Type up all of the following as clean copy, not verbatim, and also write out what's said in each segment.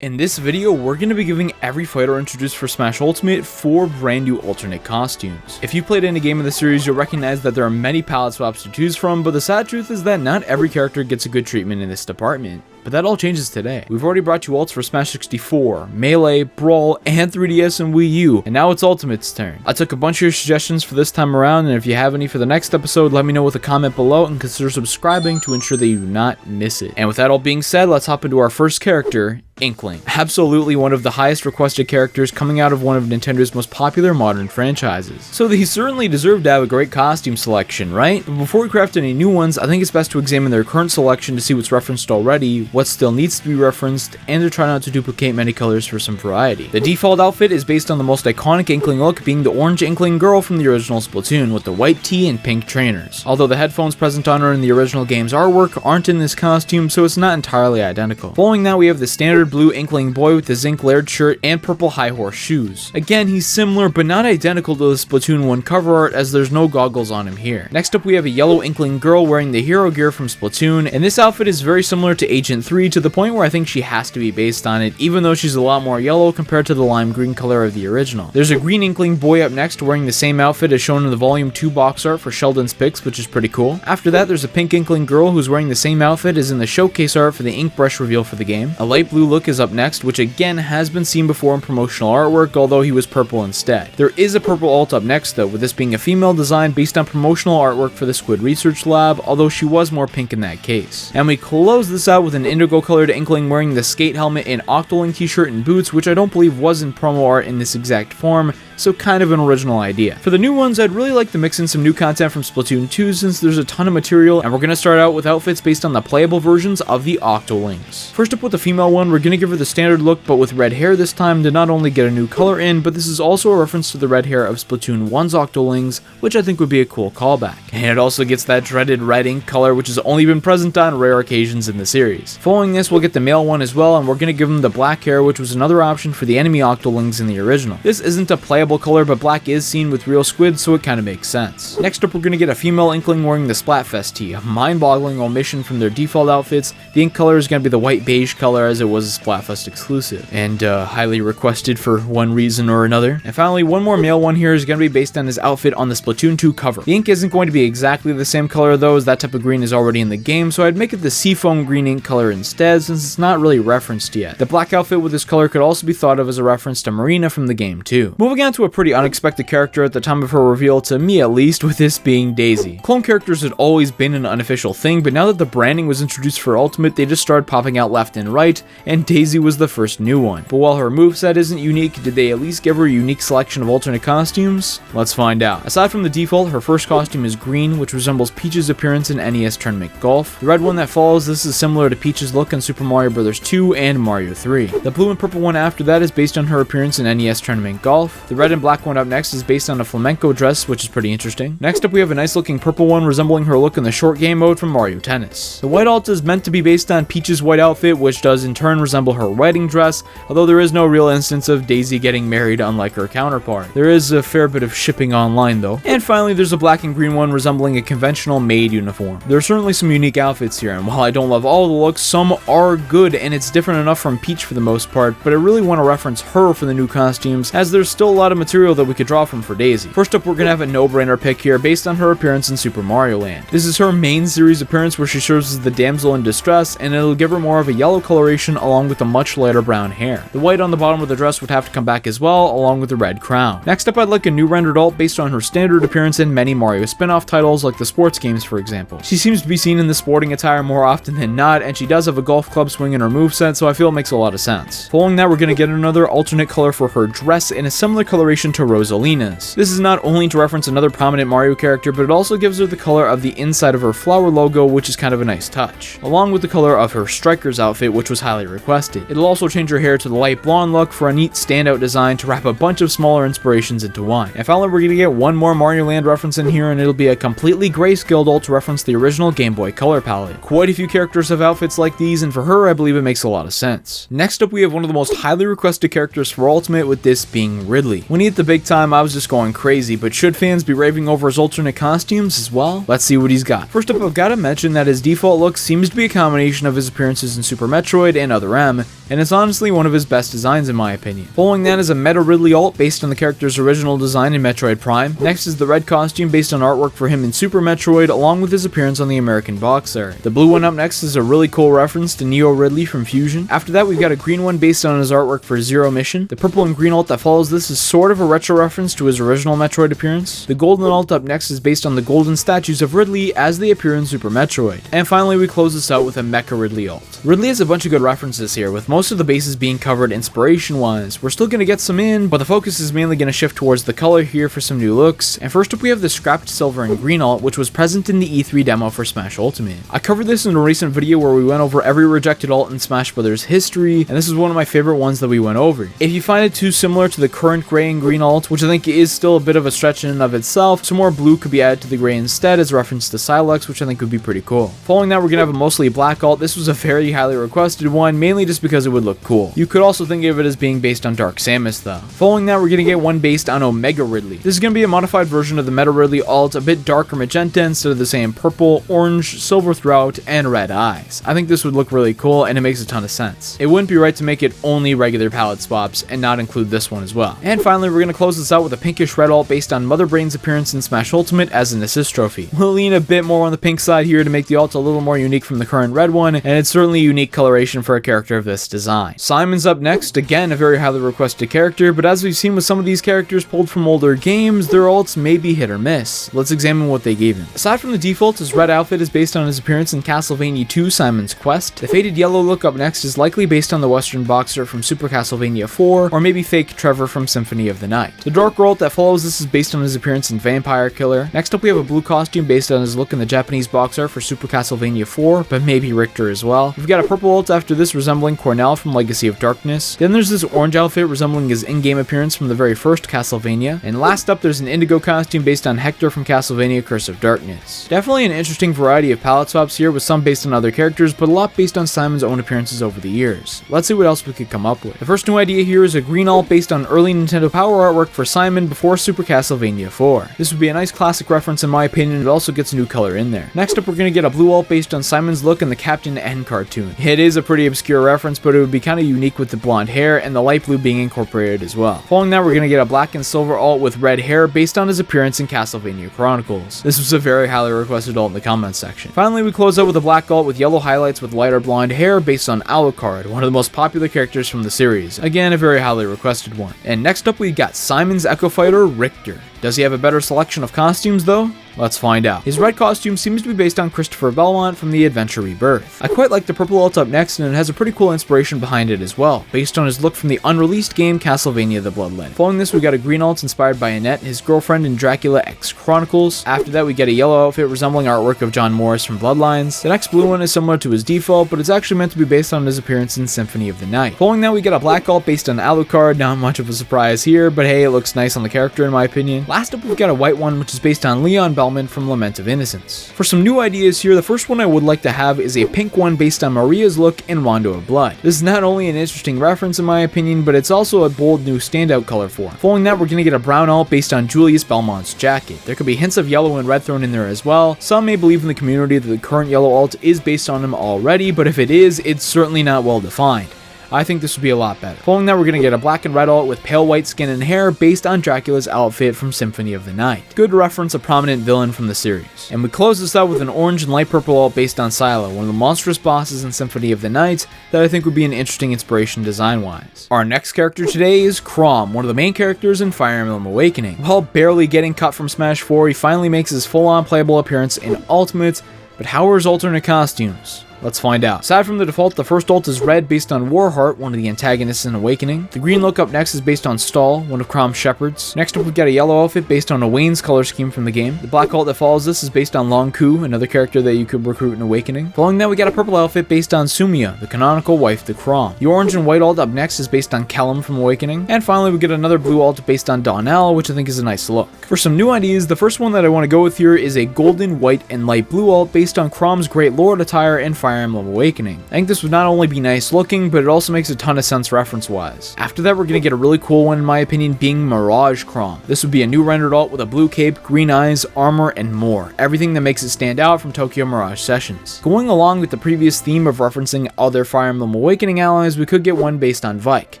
In this video, we're going to be giving every fighter introduced for Smash Ultimate 4 brand new alternate costumes. If you played any game in the series, you'll recognize that there are many palette swaps to choose from, but the sad truth is that not every character gets a good treatment in this department. But that all changes today. We've already brought you ults for Smash 64, Melee, Brawl, and 3DS and Wii U, and now it's Ultimate's turn. I took a bunch of your suggestions for this time around, and if you have any for the next episode, let me know with a comment below and consider subscribing to ensure that you do not miss it. And with that all being said, let's hop into our first character, Inkling. Absolutely one of the highest requested characters coming out of one of Nintendo's most popular modern franchises. So he certainly deserved to have a great costume selection, right? But before we craft any new ones, I think it's best to examine their current selection to see what's referenced already, what still needs to be referenced, and to try not to duplicate many colors for some variety. The default outfit is based on the most iconic Inkling look, being the orange Inkling girl from the original Splatoon with the white tee and pink trainers. Although the headphones present on her in the original game's artwork aren't in this costume, so it's not entirely identical. Following that, we have the standard blue Inkling boy with the zinc layered shirt and purple high horse shoes. Again, he's similar but not identical to the Splatoon 1 cover art, as there's no goggles on him here. Next up, we have a yellow Inkling girl wearing the hero gear from Splatoon, and this outfit is very similar to Agent 3 to the point where I think she has to be based on it, even though she's a lot more yellow compared to the lime green color of the original. There's a green Inkling boy up next wearing the same outfit as shown in the Volume 2 box art for Sheldon's Picks, which is pretty cool. After that, there's a pink Inkling girl who's wearing the same outfit as in the showcase art for the ink brush reveal for the game. A light blue look is up next, which again has been seen before in promotional artwork, although he was purple instead. There is a purple alt up next though, with this being a female design based on promotional artwork for the Squid Research Lab, although she was more pink in that case. And we close this out with an indigo colored Inkling wearing the skate helmet and Octoling t-shirt and boots, which I don't believe was in promo art in this exact form, so kind of an original idea. For the new ones, I'd really like to mix in some new content from Splatoon 2 since there's a ton of material, and we're going to start out with outfits based on the playable versions of the Octolings. First up with the female one, we're going to give her the standard look but with red hair this time to not only get a new color in, but this is also a reference to the red hair of Splatoon 1's Octolings, which I think would be a cool callback. And it also gets that dreaded red ink color, which has only been present on rare occasions in the series. Following this, we'll get the male one as well, and we're going to give him the black hair, which was another option for the enemy Octolings in the original. This isn't a playable color, but black is seen with real squid, so it kind of makes sense. Next up, we're going to get a female Inkling wearing the Splatfest tee, a mind-boggling omission from their default outfits. The ink color is going to be the white beige color, as it was a Splatfest exclusive, and highly requested for one reason or another. And finally, one more male one here is going to be based on his outfit on the Splatoon 2 cover. The ink isn't going to be exactly the same color though, as that type of green is already in the game, so I'd make it the seafoam green ink color instead, since it's not really referenced yet. The black outfit with this color could also be thought of as a reference to Marina from the game too. Moving on to a pretty unexpected character at the time of her reveal, to me at least, with this being Daisy. Clone characters had always been an unofficial thing, but now that the branding was introduced for Ultimate, they just started popping out left and right, and Daisy was the first new one. But while her moveset isn't unique, did they at least give her a unique selection of alternate costumes? Let's find out. Aside from the default, her first costume is green, which resembles Peach's appearance in NES Tournament Golf. The red one that follows this is similar to Peach's look in Super Mario Bros. 2 and Mario 3. The blue and purple one after that is based on her appearance in NES Tournament Golf. The red and black one up next is based on a flamenco dress, which is pretty interesting. Next up, we have a nice looking purple one resembling her look in the short game mode from Mario Tennis. The white alt is meant to be based on Peach's white outfit, which does in turn resemble her wedding dress, although there is no real instance of Daisy getting married unlike her counterpart. There is a fair bit of shipping online though. And finally, there's a black and green one resembling a conventional maid uniform. There are certainly some unique outfits here, and while I don't love all the looks, some are good, and it's different enough from Peach for the most part, but I really want to reference her for the new costumes, as there's still a lot of material that we could draw from for Daisy. First up, we're gonna have a no-brainer pick here based on her appearance in Super Mario Land. This is her main series appearance where she serves as the damsel in distress, and it'll give her more of a yellow coloration along with a much lighter brown hair. The white on the bottom of the dress would have to come back as well, along with the red crown. Next up, I'd like a new rendered alt based on her standard appearance in many Mario spin-off titles like the sports games, for example. She seems to be seen in the sporting attire more often than not, and she does have a golf club swing in her moveset, so I feel it makes a lot of sense. Following that, we're gonna get another alternate color for her dress in a similar coloration to Rosalina's. This is not only to reference another prominent Mario character, but it also gives her the color of the inside of her flower logo, which is kind of a nice touch, along with the color of her striker's outfit, which was highly requested. It'll also change her hair to the light blonde look for a neat standout design to wrap a bunch of smaller inspirations into one. And finally, we're gonna get one more Mario Land reference in here, and it'll be a completely grayscaled alt to reference the original Game Boy Color palette. Quite a few characters have outfits like these, and for her, I believe it makes a lot of sense. Next up, we have one of the most highly requested characters for Ultimate, with this being Ridley. When he hit the big time, I was just going crazy, but should fans be raving over his alternate costumes as well? Let's see what he's got. First up, I've got to mention that his default look seems to be a combination of his appearances in Super Metroid and Other M, and it's honestly one of his best designs in my opinion. Following that is a Meta Ridley alt based on the character's original design in Metroid Prime. Next is the red costume based on artwork for him in Super Metroid, along with his appearance on the American box art. The blue one up next is a really cool reference to Neo Ridley from Fusion. After that, we've got a green one based on his artwork for Zero Mission. The purple and green alt that follows this is sort of a retro reference to his original Metroid appearance. The golden alt up next is based on the golden statues of Ridley as they appear in Super Metroid. And finally, we close this out with a Mecha Ridley alt. Ridley has a bunch of good references here, with most of the bases being covered inspiration-wise. We're still going to get some in, but the focus is mainly going to shift towards the color here for some new looks. And first up, we have the scrapped silver and green alt, which was present in the E3 demo for Smash Ultimate. I covered this in a recent video where we went over every rejected alt in Smash Bros. History, and this is one of my favorite ones that we went over. If you find it too similar to the current gray and green alt, which I think is still a bit of a stretch in and of itself, some more blue could be added to the gray instead as a reference to Silex, which I think would be pretty cool. Following that, we're going to have a mostly black alt. This was a very highly requested one, mainly just because it would look cool. You could also think of it as being based on Dark Samus though. Following that, we're going to get one based on Omega Ridley. This is going to be a modified version of the Meta Ridley alt, a bit darker magenta instead of the same purple, orange, silver throughout, and red eyes. I think this would look really cool, and it makes a ton of sense. It wouldn't be right to make it only regular palette swaps and not include this one as well. And finally, we're going to close this out with a pinkish red alt based on Mother Brain's appearance in Smash Ultimate as an assist trophy. We'll lean a bit more on the pink side here to make the alt a little more unique from the current red one, and it's certainly a unique coloration for a character of this design. Simon's up next, again a very highly requested character, but as we've seen with some of these characters pulled from older games, their alts may be hit or miss. Let's examine what they gave him. Aside from the default, his red outfit is based on his appearance in Castlevania 2 Simon's Quest. The faded yellow look up next is likely based on the Western boxer from Super Castlevania 4, or maybe fake Trevor from Symphony of the Night. The dark alt that follows this is based on his appearance in Vampire Killer. Next up, we have a blue costume based on his look in the Japanese box art for Super Castlevania 4, but maybe Richter as well. We've got a purple alt after this resembling Cornell from Legacy of Darkness. Then there's this orange outfit resembling his in-game appearance from the very first Castlevania. And last up, there's an indigo costume based on Hector from Castlevania Curse of Darkness. Definitely an interesting variety of palette swaps here, with some based on other characters, but a lot based on Simon's own appearances over the years. Let's see what else we could come up with. The first new idea here is a green alt based on early Nintendo Power artwork for Simon before Super Castlevania 4. This would be a nice classic reference in my opinion. It also gets a new color in there. Next up, we're going to get a blue alt based on Simon's look in the Captain N cartoon. It is a pretty obscure reference, but it would be kind of unique with the blonde hair and the light blue being incorporated as well. Following that, we're going to get a black and silver alt with red hair based on his appearance in Castlevania Chronicles. This was a very highly requested alt in the comments section. Finally, we close out with a black alt with yellow highlights with lighter blonde hair based on Alucard, one of the most popular characters from the series. Again, a very highly requested one. And next up, we got Simon's Echo Fighter, Richter. Does he have a better selection of costumes though? Let's find out. His red costume seems to be based on Christopher Belmont from the Adventure Rebirth. I quite like the purple alt up next, and it has a pretty cool inspiration behind it as well, based on his look from the unreleased game Castlevania the Bloodline. Following this, we got a green alt inspired by Annette, his girlfriend in Dracula X Chronicles. After that, we get a yellow outfit resembling artwork of John Morris from Bloodlines. The next blue one is similar to his default, but it's actually meant to be based on his appearance in Symphony of the Night. Following that, we get a black alt based on Alucard. Not much of a surprise here, but hey, it looks nice on the character in my opinion. Last up, we've got a white one, which is based on Leon Bellman from Lament of Innocence. For some new ideas here, the first one I would like to have is a pink one based on Maria's look in Rondo of Blood. This is not only an interesting reference in my opinion, but it's also a bold new standout color for him. Following that, we're going to get a brown alt based on Julius Belmont's jacket. There could be hints of yellow and red thrown in there as well. Some may believe in the community that the current yellow alt is based on him already, but if it is, it's certainly not well defined. I think this would be a lot better. Following that, we're going to get a black and red alt with pale white skin and hair based on Dracula's outfit from Symphony of the Night. Good reference, a prominent villain from the series. And we close this out with an orange and light purple alt based on Silo, one of the monstrous bosses in Symphony of the Night that I think would be an interesting inspiration design-wise. Our next character today is Chrom, one of the main characters in Fire Emblem Awakening. While barely getting cut from Smash 4, he finally makes his full-on playable appearance in Ultimate, but how are his alternate costumes? Let's find out. Aside from the default, the first ult is red based on Warheart, one of the antagonists in Awakening. The green look up next is based on Stall, one of Chrom's shepherds. Next up, we've got a yellow outfit based on Owain's color scheme from the game. The black ult that follows this is based on Long Ku, another character that you could recruit in Awakening. Following that, we got a purple outfit based on Sumia, the canonical wife to Chrom. The orange and white ult up next is based on Kellum from Awakening. And finally, we get another blue ult based on Donnell, which I think is a nice look. For some new ideas, the first one that I want to go with here is a golden, white, and light blue ult based on Chrom's Great Lord attire and Fire Fire Emblem Awakening. I think this would not only be nice looking, but it also makes a ton of sense reference wise. After that, we're gonna get a really cool one in my opinion, being Mirage Chrom. This would be a new rendered alt with a blue cape, green eyes, armor, and more. Everything that makes it stand out from Tokyo Mirage Sessions. Going along with the previous theme of referencing other Fire Emblem Awakening allies, we could get one based on Vike,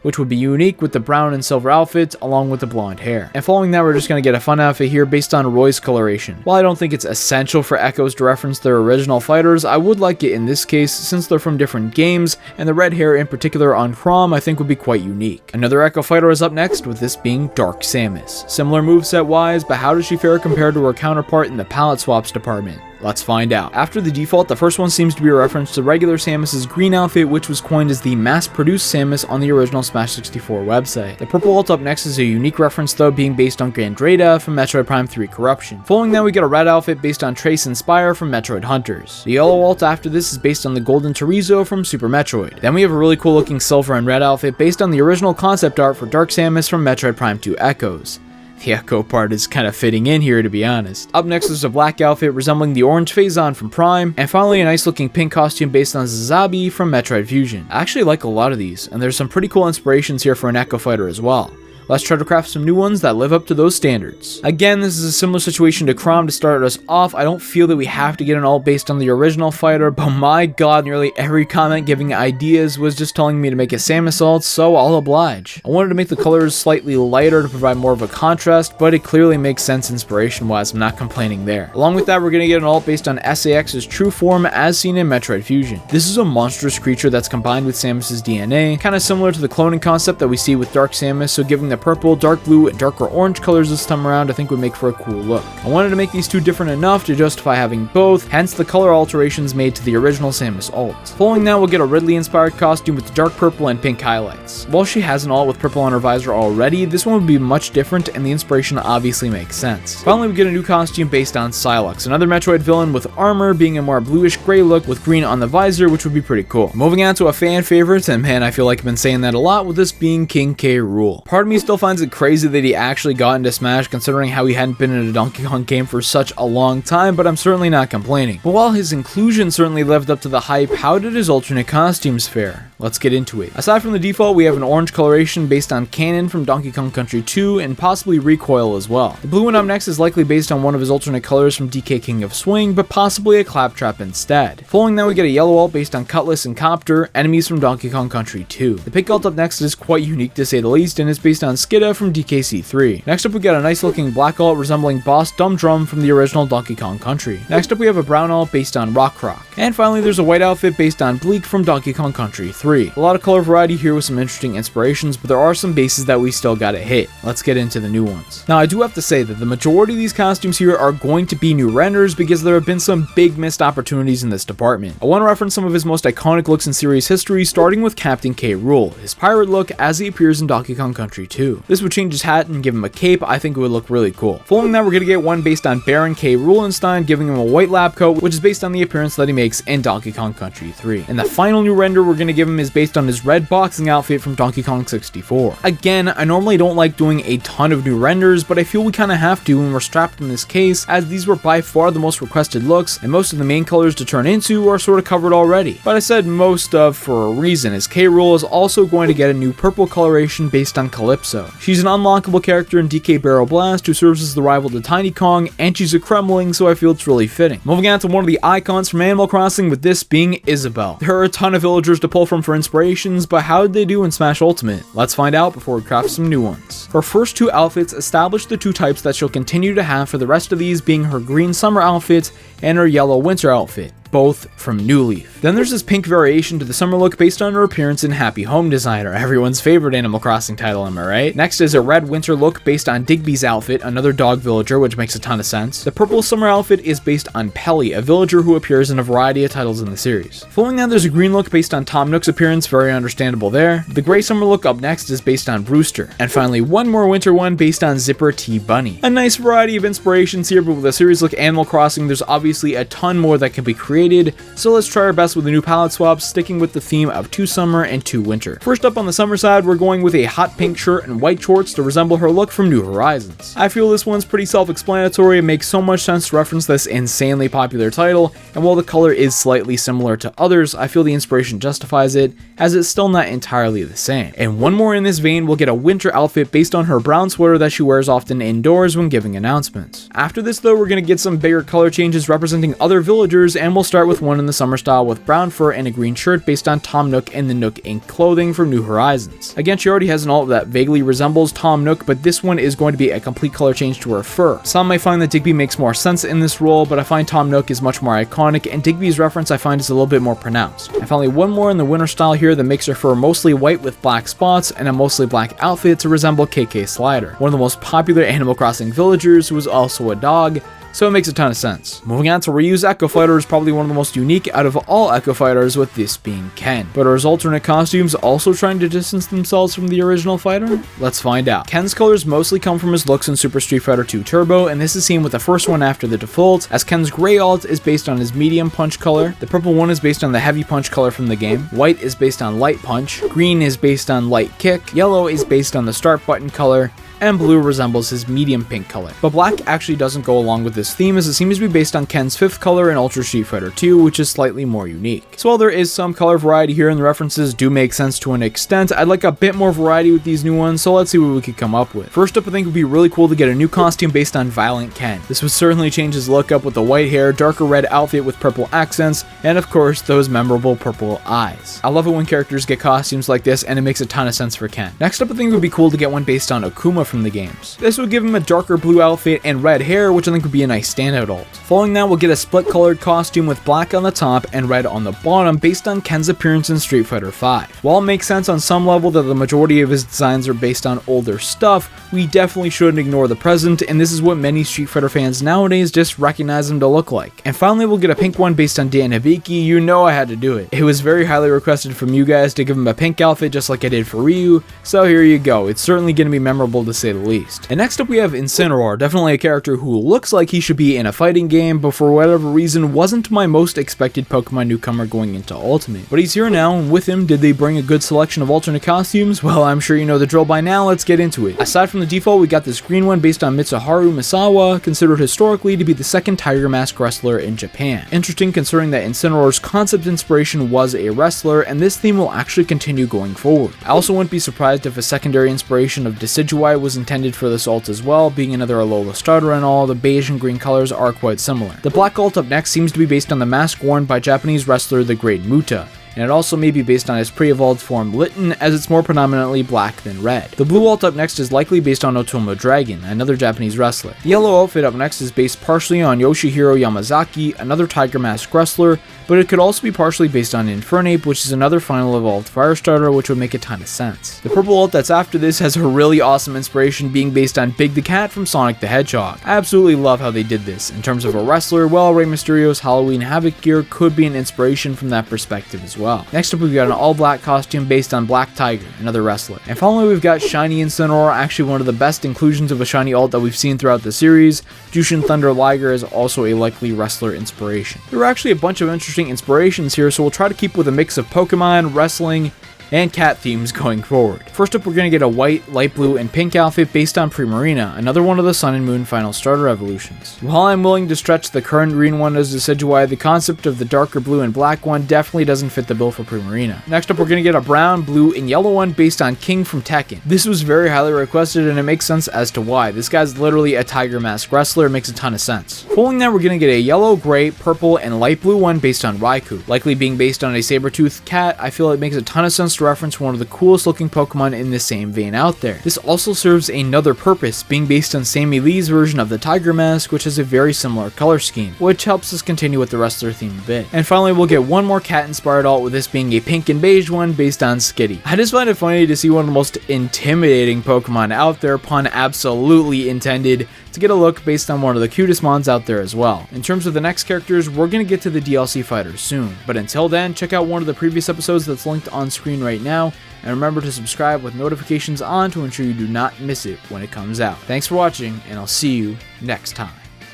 which would be unique with the brown and silver outfits along with the blonde hair. And following that, we're just going to get a fun outfit here based on Roy's coloration. While I don't think it's essential for Echoes to reference their original fighters, I would like it in this case since they're from different games, and the red hair in particular on Chrom I think would be quite unique. Another Echo fighter is up next, with this being Dark Samus. Similar moveset wise, but how does she fare compared to her counterpart in the palette swaps department? Let's find out. After the default, the first one seems to be a reference to regular Samus's green outfit, which was coined as the mass-produced Samus on the original Smash 64 website. The purple alt up next is a unique reference though, being based on Gandreda from Metroid Prime 3 Corruption. Following that, we get a red outfit based on Trace and Spire from Metroid Hunters. The yellow alt after this is based on the Golden Terizo from Super Metroid. Then we have a really cool looking silver and red outfit based on the original concept art for Dark Samus from Metroid Prime 2 Echoes. The Echo part is kind of fitting in here, to be honest. Up next is a black outfit resembling the orange Phazon from Prime, and finally a nice looking pink costume based on Zazabi from Metroid Fusion. I actually like a lot of these, and there's some pretty cool inspirations here for an Echo fighter as well. Let's try to craft some new ones that live up to those standards. Again, this is a similar situation to Chrom to start us off. I don't feel that we have to get an alt based on the original fighter, but my god, nearly every comment giving ideas was just telling me to make a Samus alt, so I'll oblige. I wanted to make the colors slightly lighter to provide more of a contrast, but it clearly makes sense inspiration-wise. I'm not complaining there. Along with that, we're going to get an alt based on SAX's true form as seen in Metroid Fusion. This is a monstrous creature that's combined with Samus's DNA, kind of similar to the cloning concept that we see with Dark Samus, so giving the purple, dark blue, and darker orange colors this time around I think would make for a cool look. I wanted to make these two different enough to justify having both, hence the color alterations made to the original Samus alt. Following that, we'll get a Ridley inspired costume with dark purple and pink highlights. While she has an alt with purple on her visor already, this one would be much different and the inspiration obviously makes sense. Finally, we get a new costume based on Psylocke, another Metroid villain with armor being a more bluish gray look with green on the visor, which would be pretty cool. Moving on to a fan favorite, and man, I feel like I've been saying that a lot, with this being King K. Rool. Part of me still finds it crazy that he actually got into Smash, considering how he hadn't been in a Donkey Kong game for such a long time, but I'm certainly not complaining. But while his inclusion certainly lived up to the hype, how did his alternate costumes fare? Let's get into it. Aside from the default, we have an orange coloration based on Canon from Donkey Kong Country 2 and possibly Recoil as well. The blue one up next is likely based on one of his alternate colors from DK King of Swing, but possibly a Claptrap instead. Following that, we get a yellow alt based on Cutlass and Copter, enemies from Donkey Kong Country 2. The pink alt up next is quite unique to say the least, and is based on Skidda from DKC3. Next up, we got a nice looking black alt resembling Boss Dum Drum from the original Donkey Kong Country. Next up, we have a brown alt based on Rock Rock. And finally, there's a white outfit based on Bleak from Donkey Kong Country 3. A lot of color variety here with some interesting inspirations, but there are some bases that we still gotta hit. Let's get into the new ones. Now, I do have to say that the majority of these costumes here are going to be new renders because there have been some big missed opportunities in this department. I want to reference some of his most iconic looks in series history, starting with Captain K. Rool, his pirate look as he appears in Donkey Kong Country 2. This would change his hat and give him a cape. I think it would look really cool. Following that, we're going to get one based on Baron K. Roolenstein, giving him a white lab coat, which is based on the appearance that he makes in Donkey Kong Country 3. And the final new render we're going to give him is based on his red boxing outfit from Donkey Kong 64. Again, I normally don't like doing a ton of new renders, but I feel we kind of have to when we're strapped in this case, as these were by far the most requested looks, and most of the main colors to turn into are sort of covered already. But I said most of for a reason, as K. Rool is also going to get a new purple coloration based on Calypso. She's an unlockable character in DK Barrel Blast who serves as the rival to Tiny Kong, and she's a Kremling, so I feel it's really fitting. Moving on to one of the icons from Animal Crossing, with this being Isabelle. There are a ton of villagers to pull from for inspirations, but how did they do in Smash Ultimate? Let's find out before we craft some new ones. Her first two outfits establish the two types that she'll continue to have for the rest of these, being her green summer outfit and her yellow winter outfit, both from New Leaf. Then there's this pink variation to the summer look based on her appearance in Happy Home Designer, everyone's favorite Animal Crossing title, am I right? Next is a red winter look based on Digby's outfit, another dog villager, which makes a ton of sense. The purple summer outfit is based on Pelly, a villager who appears in a variety of titles in the series. Following that, there's a green look based on Tom Nook's appearance, very understandable there. The gray summer look up next is based on Brewster. And finally, one more winter one based on Zipper T Bunny. A nice variety of inspirations here, but with a series like Animal Crossing, there's obviously a ton more that can be created created, so let's try our best with the new palette swaps, sticking with the theme of 2 summer and 2 winter. First up on the summer side, we're going with a hot pink shirt and white shorts to resemble her look from New Horizons. I feel this one's pretty self-explanatory. It makes so much sense to reference this insanely popular title, and while the color is slightly similar to others, I feel the inspiration justifies it, as it's still not entirely the same. And one more in this vein, we'll get a winter outfit based on her brown sweater that she wears often indoors when giving announcements. After this though, we're gonna get some bigger color changes representing other villagers, and we'll start with one in the summer style with brown fur and a green shirt based on Tom Nook and the Nook Inc. clothing from New Horizons. Again, she already has an alt that vaguely resembles Tom Nook, but this one is going to be a complete color change to her fur. Some might find that Digby makes more sense in this role, but I find Tom Nook is much more iconic, and Digby's reference I find is a little bit more pronounced. And finally, one more in the winter style here that makes her fur mostly white with black spots and a mostly black outfit to resemble KK Slider, one of the most popular Animal Crossing villagers who is also a dog, so it makes a ton of sense. Moving on to Ryu's Echo Fighter is probably one of the most unique out of all Echo Fighters, with this being Ken. But are his alternate costumes also trying to distance themselves from the original fighter? Let's find out. Ken's colors mostly come from his looks in Super Street Fighter 2 Turbo, and this is seen with the first one after the default, as Ken's gray alt is based on his medium punch color, the purple one is based on the heavy punch color from the game, white is based on light punch, green is based on light kick, yellow is based on the start button color, and blue resembles his medium pink color. But black actually doesn't go along with this theme, as it seems to be based on Ken's 5th color in Ultra Street Fighter 2, which is slightly more unique. So while there is some color variety here and the references do make sense to an extent, I'd like a bit more variety with these new ones, so let's see what we could come up with. First up, I think it would be really cool to get a new costume based on Violent Ken. This would certainly change his look up with the white hair, darker red outfit with purple accents, and of course, those memorable purple eyes. I love it when characters get costumes like this, and it makes a ton of sense for Ken. Next up, I think it would be cool to get one based on Akuma from the games. This would give him a darker blue outfit and red hair, which I think would be a nice standout alt. Following that, we'll get a split colored costume with black on the top and red on the bottom based on Ken's appearance in Street Fighter V. While it makes sense on some level that the majority of his designs are based on older stuff, we definitely shouldn't ignore the present, and this is what many Street Fighter fans nowadays just recognize him to look like. And finally, we'll get a pink one based on Dan Hibiki. You know I had to do it. It was very highly requested from you guys to give him a pink outfit just like I did for Ryu, so here you go. It's certainly going to be memorable to say the least. And next up we have Incineroar, definitely a character who looks like he should be in a fighting game, but for whatever reason wasn't my most expected Pokemon newcomer going into Ultimate. But he's here now, and with him, did they bring a good selection of alternate costumes? Well, I'm sure you know the drill by now, let's get into it. Aside from the default, we got this green one based on Mitsuharu Misawa, considered historically to be the second Tiger Mask wrestler in Japan. Interesting considering that Incineroar's concept inspiration was a wrestler, and this theme will actually continue going forward. I also wouldn't be surprised if a secondary inspiration of Decidueye was intended for this alt as well, being another Alola starter and all, the beige and green colors are quite similar. The black alt up next seems to be based on the mask worn by Japanese wrestler the Great Muta, and it also may be based on his pre-evolved form Litten, as it's more predominantly black than red. The blue alt up next is likely based on Otomo Dragon, another Japanese wrestler. The yellow outfit up next is based partially on Yoshihiro Yamazaki, another Tiger Mask wrestler, but it could also be partially based on Infernape, which is another final evolved fire starter, which would make a ton of sense. The purple alt that's after this has a really awesome inspiration, being based on Big the Cat from Sonic the Hedgehog. I absolutely love how they did this. In terms of a wrestler, well, Rey Mysterio's Halloween Havoc gear could be an inspiration from that perspective as well. Next up, we've got an all-black costume based on Black Tiger, another wrestler. And finally, we've got Shiny Incineroar, actually one of the best inclusions of a shiny alt that we've seen throughout the series. Jushin Thunder Liger is also a likely wrestler inspiration. There are actually a bunch of interesting inspirations here, so we'll try to keep with a mix of Pokemon, wrestling, and cat themes going forward. First up, we're going to get a white, light blue, and pink outfit based on Primarina, another one of the Sun and Moon final starter evolutions. While I'm willing to stretch the current green one as Decidueye, the concept of the darker blue and black one definitely doesn't fit the bill for Primarina. Next up, we're going to get a brown, blue, and yellow one based on King from Tekken. This was very highly requested, and it makes sense as to why. This guy's literally a Tiger Mask wrestler, it makes a ton of sense. Following that, we're going to get a yellow, gray, purple, and light blue one based on Raikou. Likely being based on a saber-toothed cat, I feel it makes a ton of sense to reference one of the coolest looking Pokemon in the same vein out there. This also serves another purpose, being based on Sammy Lee's version of the Tiger Mask, which has a very similar color scheme, which helps us continue with the wrestler theme a bit. And finally, we'll get one more cat inspired alt, with this being a pink and beige one based on Skitty. I just find it funny to see one of the most intimidating Pokemon out there, pun absolutely intended, to get a look based on one of the cutest mons out there as well. In terms of the next characters, we're going to get to the DLC fighters soon, but until then, check out one of the previous episodes that's linked on screen right now, and remember to subscribe with notifications on to ensure you do not miss it when it comes out. Thanks for watching, and I'll see you next time.